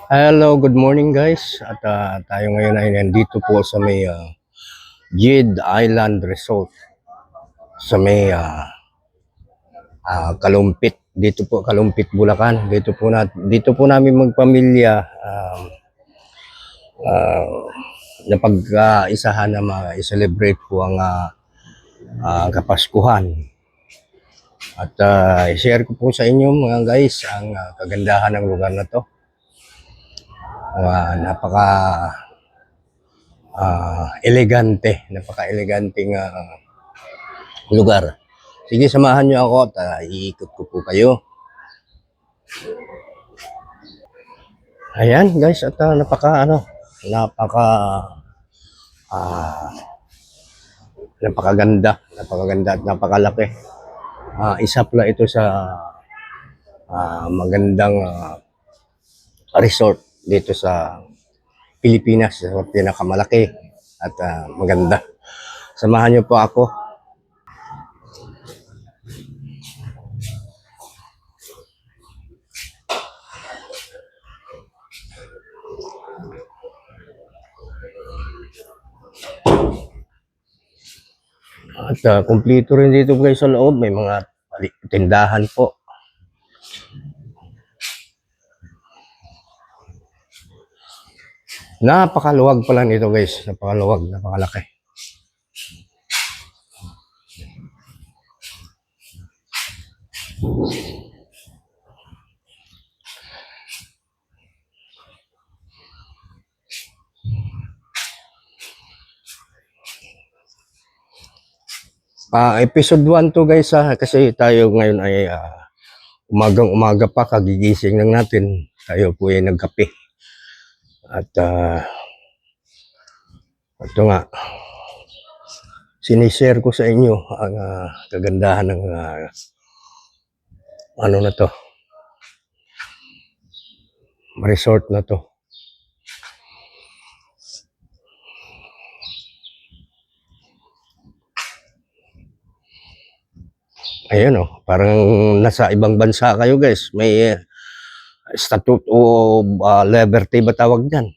Hello, good morning guys. At tayo ngayon ay nandito po sa may Jade Island Resort sa may Kalumpit. Dito po Kalumpit, Bulacan. Dito po namin magpamilya napag-isahan na i-celebrate po ang Kapaskuhan. At i-share ko po sa inyo mga guys ang kagandahan ng lugar na to. Napaka napaka-eleganteng lugar. Sige, samahan niyo ako at iikot ko po kayo. Ayan guys, at napaka ah, napakaganda at napakalaki. Isa pala ito sa magandang resort dito sa Pilipinas, sa pinakamalaki at maganda. Samahan niyo po ako. At kumpleto rin dito guys sa loob. May mga tindahan po. Napakaluwag pala nito guys. Napakaluwag, napakalaki. Episode 1 to guys kasi tayo ngayon ay umagang-umaga pa, kagigising lang natin. Tayo po ay nagkape. At ito nga, sinishare ko sa inyo ang kagandahan ng ano na to, resort na to. Ayan parang nasa ibang bansa kayo guys. May statute o liberty ba tawag dyan?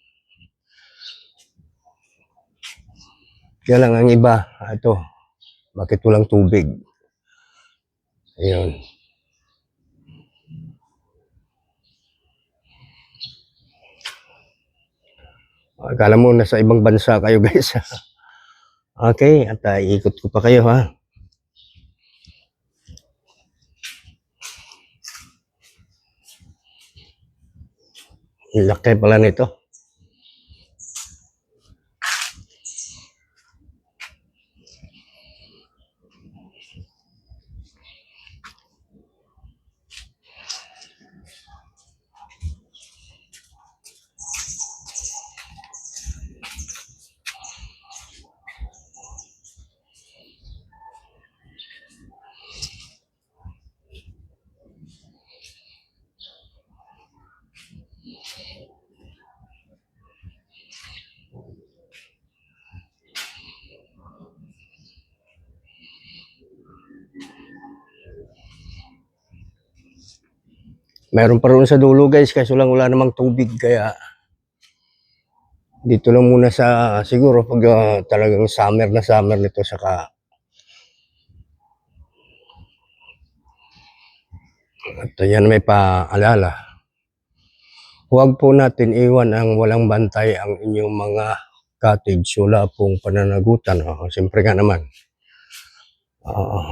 Kaya lang ang iba, ito, bakit walang tubig? Ayun. Akala mo nasa ibang bansa kayo guys. Okay, at iikot ko pa kayo ha. Laki pala nito. Meron pa rin sa dulo guys, kaso lang wala namang tubig, kaya dito lang muna sa siguro pag talagang summer nito, saka at yan may paalala. Huwag po natin iwan ang walang bantay ang inyong mga cottage. Wala pong pananagutan. Siyempre nga naman.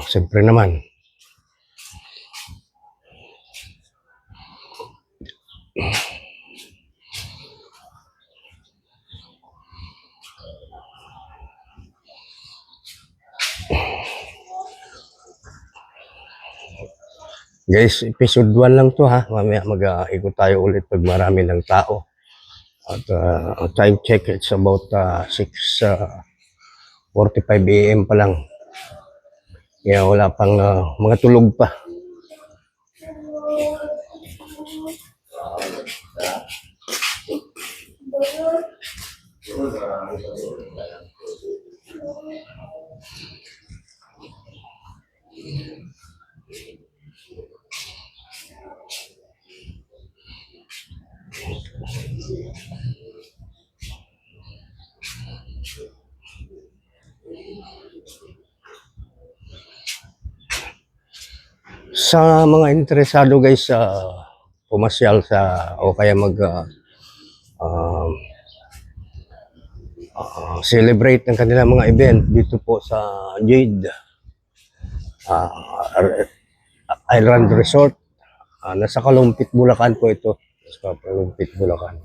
Siyempre naman. Guys, episode 1 lang to ha. Mamaya mag-ikot tayo ulit pag marami ng tao. At time check, it's about 6:45 AM pa lang. Kaya wala pang mga tulog pa. Sa mga interesado guys sa pumasyal sa o kaya um, celebrate ng kanilang mga event dito po sa Jade ah, Island Resort. Nasa Kalumpit, Bulacan po ito. Sa Kalumpit, Bulacan.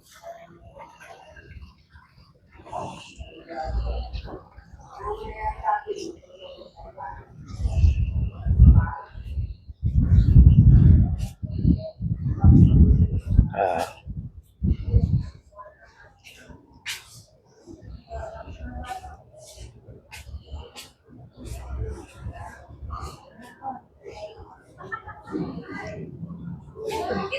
Ah,